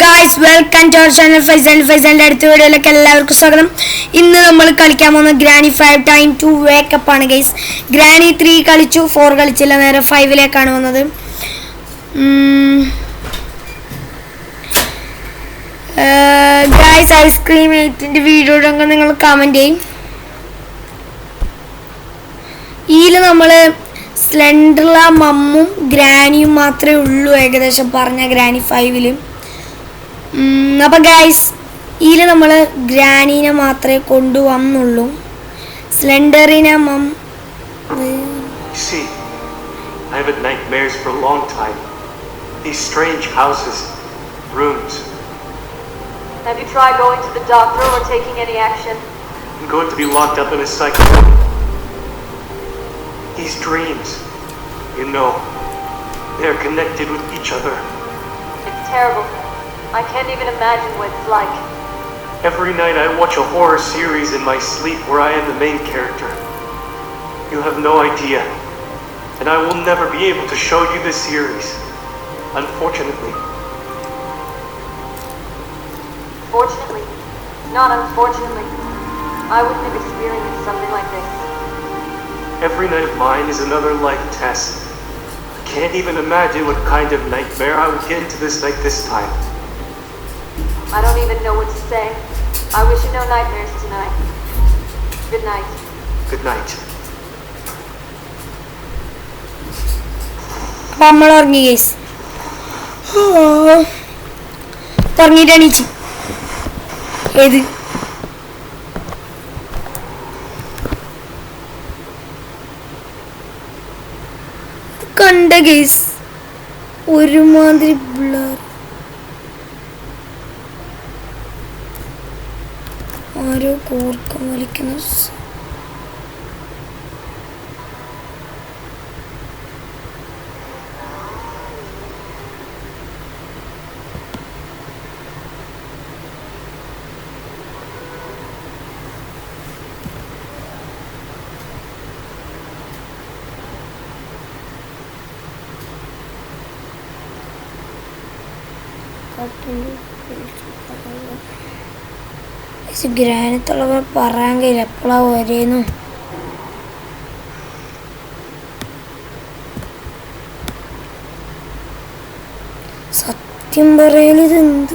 Guys, welcome to our channel ഫൈസലിന്റെ അടുത്ത വീഡിയോയിലേക്ക് എല്ലാവർക്കും സ്വാഗതം. ഇന്ന് നമ്മൾ കളിക്കാൻ പോകുന്ന ഗ്രാനി 5 ടൈം ടു വേക്കപ്പ് ആണ് ഗൈസ്. ഗ്രാനി 3 കളിച്ചു, 4 കളിച്ചില്ല, നേരെ 5ലേക്കാണ് വന്നത്. ഗായ്സ്, ഐസ്ക്രീം 8ന്റെ വീഡിയോ ഇടുമ്പോൾ നിങ്ങൾ കമൻറ്റ് ചെയ്യും. ഇതിൽ നമ്മൾ സ്ലെൻഡർല മമ്മും ഗ്രാനിയും മാത്രമേ ഉള്ളൂ ഏകദേശം പറഞ്ഞ ഗ്രാനി 5ൽ. അപ്പോൾ ഗൈസ്, ഇതിൽ നമ്മൾ ഗ്രാനീനെ മാത്രമേ കൊണ്ടുവന്നുള്ളൂ. സ്ലെൻഡറിനെ മം See, I've had nightmares for a long time. These strange houses, rooms. Have you tried going to the doctor or taking any action? I'm going to be locked up in a cycle. These dreams, you know, they're connected with each other. It's terrible. I can't even imagine what it's like. Every night I watch a horror series in my sleep where I am the main character. You have no idea. And I will never be able to show you this series. Unfortunately. Fortunately, not unfortunately, I wouldn't have experienced something like this. Every night of mine is another life test. I can't even imagine what kind of nightmare I would get into this night this time. I don't even know what to say. I wish you no nightmares tonight. Good night. Good night. അപ്പം നമ്മൾ ഉറങ്ങി guys. ഉറങ്ങിയിട്ട് എണീച്ച് ഏത് കണ്ട guys, ഒരുമാതിരി blur. ആരോ കൂർക്കം വലിക്കുന്ന ഗ്രാനത്തുള്ളവർ പറയാൻ കഴിയില്ല എപ്പോഴാ വരേന്നു. സത്യം പറയൽ ഇതെന്ത്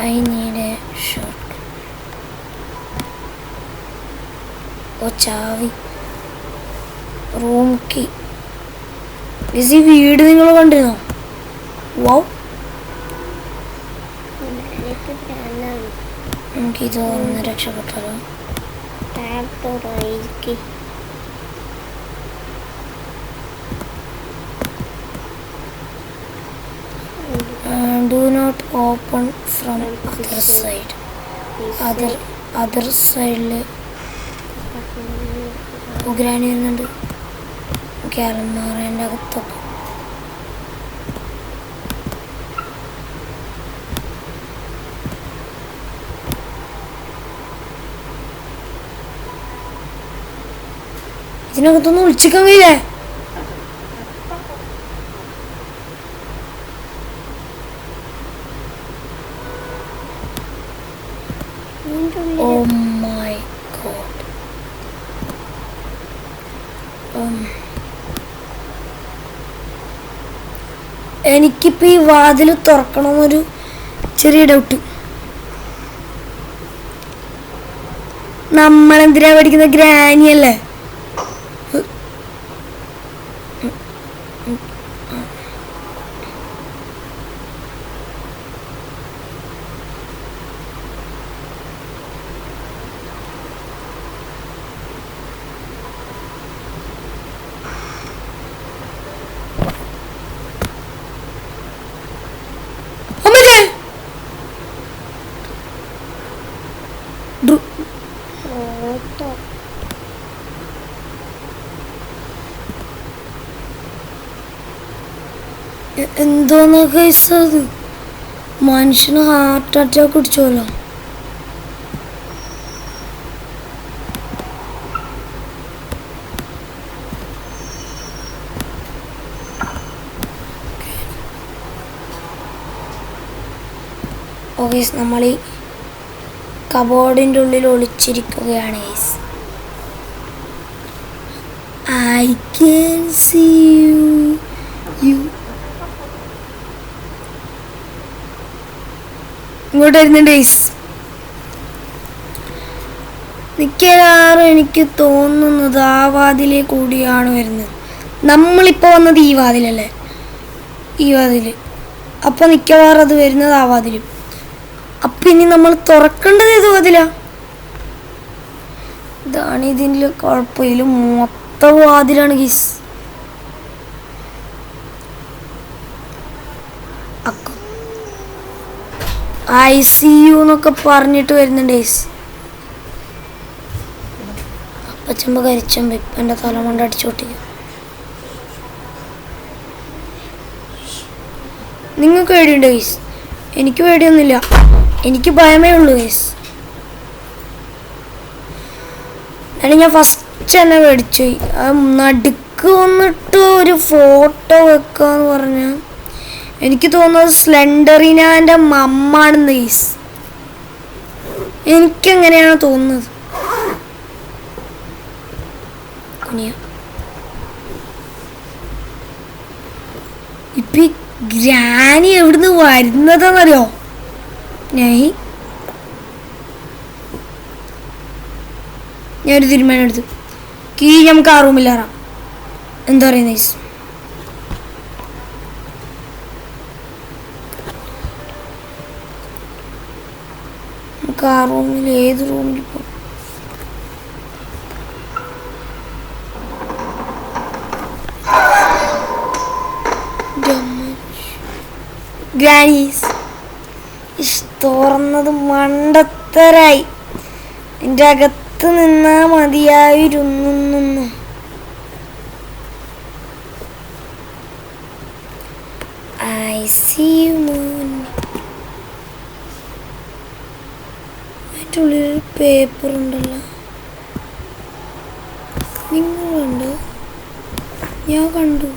I need a shot. ഓ ചാവി, റൂം കീ. ഈ വീട് നിങ്ങൾ കണ്ടിരുന്നോ? വൗ, നമുക്കിത് ഒന്ന് രക്ഷപ്പെട്ടാലോ. Do not open from other side. Other സൈഡിൽ ഗ്രാനി വരുന്നുണ്ട്. അലമാറേൻ്റെ അകത്തൊക്കെ ഇതിനകത്തൊന്നും ഒളിച്ചിക്കാൻ കഴിയില്ലേ? Oh my God. എനിക്കിപ്പോൾ ഈ വാതിൽ തുറക്കണമെന്നൊരു ചെറിയ ഡൗട്ട്. നമ്മളെന്തിനാ പഠിക്കുന്ന ഗ്രാനിയല്ലേ? എന്തോന്നാ ഗൈസ് അത്? മനുഷ്യന് ഹാർട്ട് അറ്റാക്ക് പിടിച്ചോലോ. ഓക്കെ, നമ്മൾ ഈ കബോർഡിൻ്റെ ഉള്ളിൽ ഒളിച്ചിരിക്കുകയാണ് guys. I can see you. ഇങ്ങോട്ട് വരുന്നുണ്ട് ഗൈസ്. മിക്കവാറും എനിക്ക് തോന്നുന്നത് ആ വാതിലേ കൂടിയാണ് വരുന്നത്. നമ്മളിപ്പോൾ വന്നത് ഈ വാതിലല്ലേ, ഈ വാതിൽ. അപ്പോൾ മിക്കവാറും അത് വരുന്നത് ആ വാതിലും. അപ്പം ഇനി നമ്മൾ തുറക്കേണ്ടത് ഏത് വാതിലാ? ഇതാണ് ഇതിൻ്റെ കുഴപ്പമില്ല, മൊത്തം വാതിലാണ് ഗീസ്. ICU എന്നൊക്കെ പറഞ്ഞിട്ട് വരുന്നുണ്ട് ഗീസ്. അപ്പച്ചമ്പ കരിച്ചമ്പ ഇപ്പം എൻ്റെ തലമണ്ട അടിച്ചോട്ടിക്കും. നിങ്ങൾക്ക് പേടിയുണ്ട് ഗൈസ്? എനിക്ക് പേടിയൊന്നുമില്ല, എനിക്ക് ഭയമേ ഉള്ളൂ ഗൈസ്. എന്നാലും ഞാൻ ഫസ്റ്റ് തന്നെ പേടിച്ചു. നടുക്ക് വന്നിട്ട് ഒരു ഫോട്ടോ വെക്കാന്ന് പറഞ്ഞാൽ എനിക്ക് തോന്നുന്നത് സ്ലെൻഡറിനാൻ്റെ മമ്മാണെന്ന് ഗൈസ്. എനിക്കെങ്ങനെയാണ് തോന്നുന്നത്. ഇപ്പം ഈ ഗ്രാനി എവിടുന്ന് വരുന്നതെന്നറിയോ? ഞാനൊരു തീരുമാനം എടുത്തു. കീ നമുക്ക് ആ റൂമിലേറാം. എന്താ പറയുന്നത് ഗൈസ്? നമുക്ക് ആ റൂമിൽ ഏത് റൂമിൽ പോകും? ഗ്രാനീസ് തുറന്നത് മണ്ടത്തരായി. എൻ്റെ അകത്ത് നിന്നാ മതിയായിരുന്നു. അതിനുള്ളിൽ പേപ്പർ ഉണ്ടല്ലോ. നിങ്ങൾ കണ്ടോ? ഞാൻ കണ്ടു.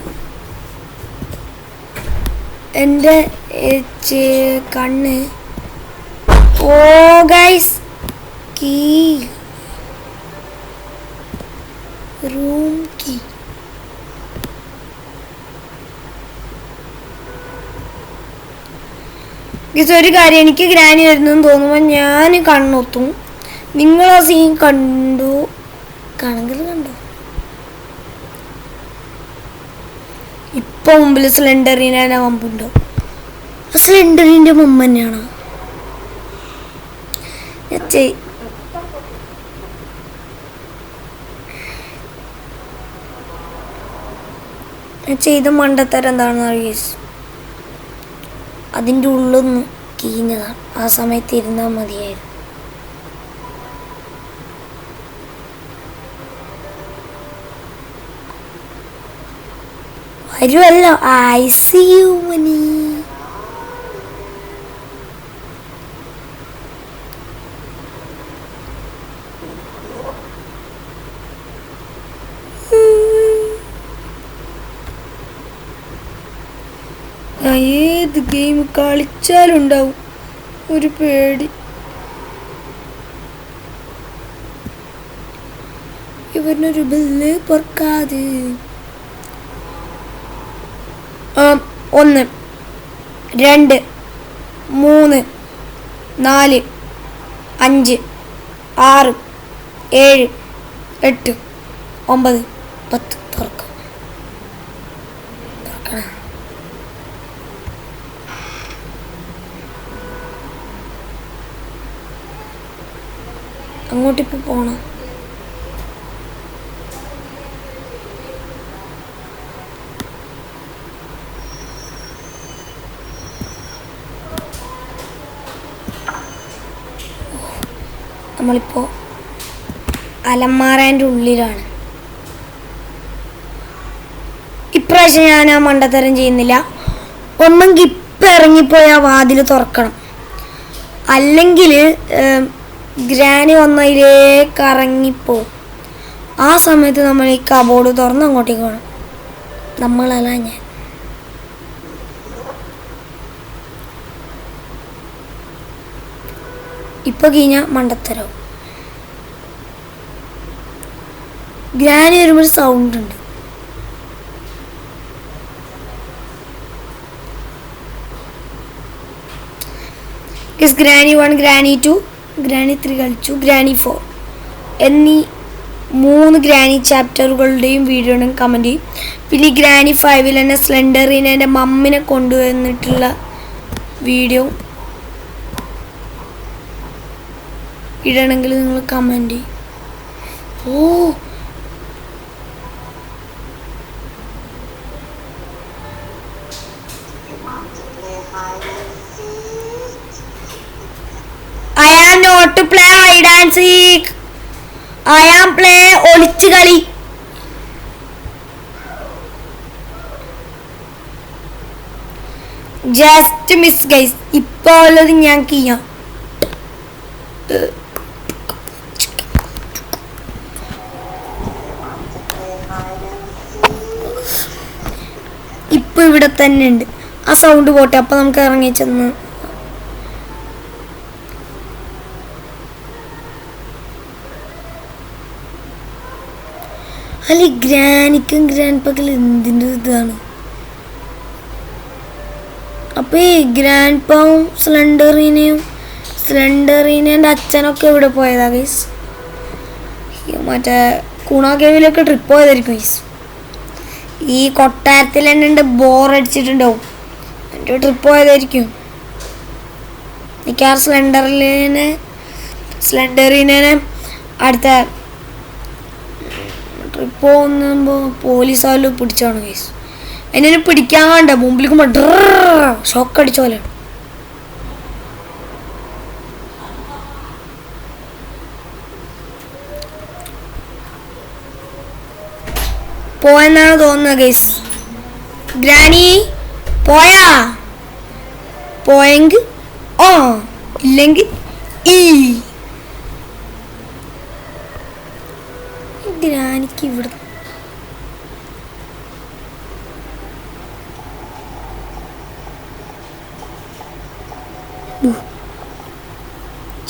എൻ്റെ കണ്ണ്. Oh guys, key, room key. Guys, ഒരു കാര്യം, എനിക്ക് ഗ്രാനി വരുന്നെന്ന് തോന്നുമ്പോൾ ഞാൻ കണ്ണൊത്തും. നിങ്ങൾ ആ സീൻ കണ്ടു കണക്കിൽ കണ്ടോ? ഇപ്പൊ മുമ്പിൽ സ്ലെൻഡറിനെ മമ്പുണ്ടോ? സ്ലെൻഡറിന്റെ മമ്മ തന്നെയാണോ? ചെയ്ത മണ്ടത്തരം എന്താണെന്ന് അറിയാം. അതിൻ്റെ ഉള്ളൊന്ന് കീഞ്ഞതാണ്. ആ സമയത്ത് ഇരുന്നാൽ മതിയായിരുന്നു. വരുമല്ലോ ICU മണി. ഏത് ഗെയിം കളിച്ചാലുണ്ടാവും ഒരു പേടി. ഇവനൊരു ബില്ല് പൊറക്കാതെ. 1 2 3 4 5 6 7 8 9 10 തുറക്കാം. അങ്ങോട്ടിപ്പോൾ പോണം. നമ്മളിപ്പോൾ അലമാരേൻ്റെ ഉള്ളിലാണ്. ഇപ്രാവശ്യം ഞാൻ ആ മണ്ടത്തരം ചെയ്യുന്നില്ല. ഒന്നെങ്കിൽ ഇപ്പം ഇറങ്ങിപ്പോയി ആ വാതിൽ തുറക്കണം, അല്ലെങ്കിൽ ഗ്രാനി വന്നതിലേക്ക് ഇറങ്ങിപ്പോവും. ആ സമയത്ത് നമ്മൾ ഈ കബോർഡ് തുറന്ന് അങ്ങോട്ടേക്ക് വേണം. നമ്മളല്ല ഞാൻ. ഇപ്പൊ കഴിഞ്ഞ മണ്ടത്തരവും. ഗ്രാനി വരുമ്പോൾ സൗണ്ട് ഉണ്ട്. ഗ്രാനി 1, ഗ്രാനി 2, ഗ്രാനി 3 കളിച്ചു, ഗ്രാനി 4 എന്നീ 3 ഗ്രാനി ചാപ്റ്ററുകളുടെയും വീഡിയോ കമൻറ്റ് ചെയ്യും. പിന്നെ ഈ ഗ്രാനി 5 തന്നെ സ്ലെൻഡറിനെ എൻ്റെ മമ്മിനെ കൊണ്ടുവന്നിട്ടുള്ള വീഡിയോ ഇടണമെങ്കിൽ നിങ്ങൾ കമൻറ്റ് ചെയ്യും. ഓ I am not to play hide and seek. I am play ഒളിച്ചു കളി. Just miss guys. ഇപ്പോൾ ഉള്ളത് ഞാൻ ചെയ്യാം. ഇപ്പൊ ഇവിടെ തന്നെ ഉണ്ട്. ആ സൗണ്ട് പോട്ടെ. അപ്പൊ നമുക്ക് ഇറങ്ങി ചെന്ന് അല്ല ഗ്രാനിക്കും ഗ്രാൻഡ് പക്കൽ എന്തിൻ്റെ ഇതാണ്. അപ്പൊ ഈ ഗ്രാൻഡ് പാവും സ്ലെൻഡറിനെയും അച്ഛനൊക്കെ ഇവിടെ പോയതാ ഗൈസ്. മറ്റേ കുണ കേവിലൊക്കെ ട്രിപ്പ് പോയതായിരിക്കും ഗൈസ്. ഈ കൊട്ടാരത്തിൽ തന്നെ ഉണ്ട്, ബോറടിച്ചിട്ടുണ്ടാവും. എൻ്റെ ട്രിപ്പ് പോയതായിരിക്കും. മിക്കവാറും സ്ലെൻഡറിനെ അടുത്ത ട്രിപ്പ് പോകുമ്പോൾ പോലീസായാലും പിടിച്ചാണ് കേസ്. എന്നെ പിടിക്കാൻ വേണ്ട മുമ്പിലേക്ക് ഷോക്ക് അടിച്ച പോലെയാണ്. പോയെന്നാണ് തോന്നുന്നത് കേസ്. ഗ്രാനി പോയെങ്കിൽ ഇല്ലെങ്കിൽ ഗ്രാനിക്ക് ഇവിടെ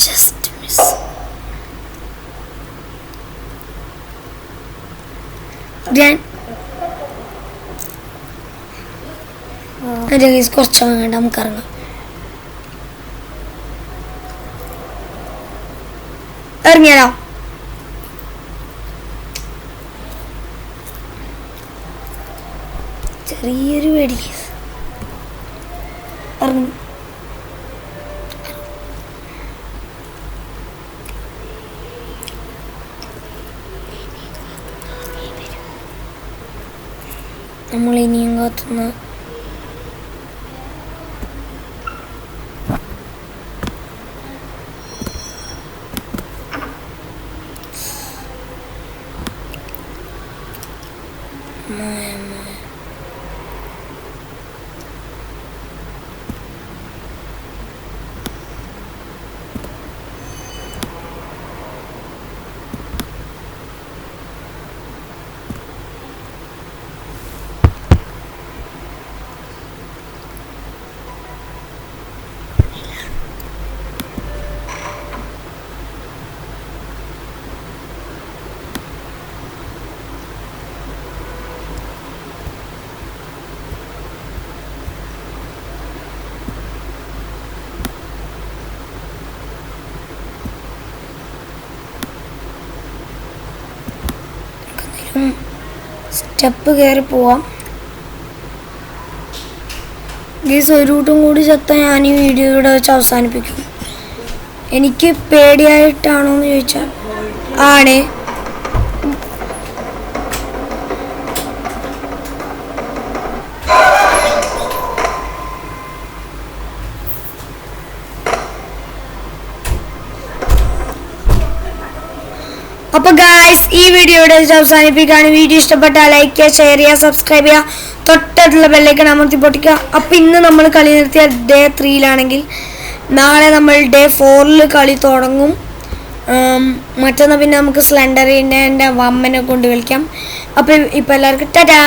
ജസ്റ്റ് മിസ്. കുറച്ച് വേണ്ട, നമുക്ക് ഇറങ്ങാം. ഇറങ്ങിയാലോ? ചെറിയൊരു പേടി. ഇറങ്ങി നമ്മൾ ഇനിയും കാത്തുന്ന സ്റ്റെപ്പ് കയറി പോവാം. ഗീസ് ഒരു കൂട്ടം കൂടി ചത്ത ഞാൻ ഈ വീഡിയോ ഇവിടെ വെച്ച് അവസാനിപ്പിക്കും. എനിക്ക് പേടിയായിട്ടാണോ എന്ന് ചോദിച്ചാൽ ആണ്. അപ്പോൾ ഗായ്സ് ഈ വീഡിയോ ഇവിടെ അവസാനിപ്പിക്കുകയാണ്. വീഡിയോ ഇഷ്ടപ്പെട്ടാൽ ലൈക്ക് ചെയ്യുക, ഷെയർ ചെയ്യുക, സബ്സ്ക്രൈബ് ചെയ്യുക, തൊട്ടടുത്തുള്ള ബെല്ലൈക്കൺ അമർത്തി പൊട്ടിക്കുക. അപ്പോൾ ഇന്ന് നമ്മൾ കളി നിർത്തിയ ഡേ 3-ലാണെങ്കിൽ നാളെ നമ്മൾ ഡേ 4-ൽ കളി തുടങ്ങും. മറ്റൊന്ന് പിന്നെ നമുക്ക് സ്ലെൻഡറിനെ എൻ്റെ വമ്മനെ കൊണ്ട് കളിക്കാം. അപ്പോൾ ഇപ്പോൾ എല്ലാവർക്കും ടാറ്റാ.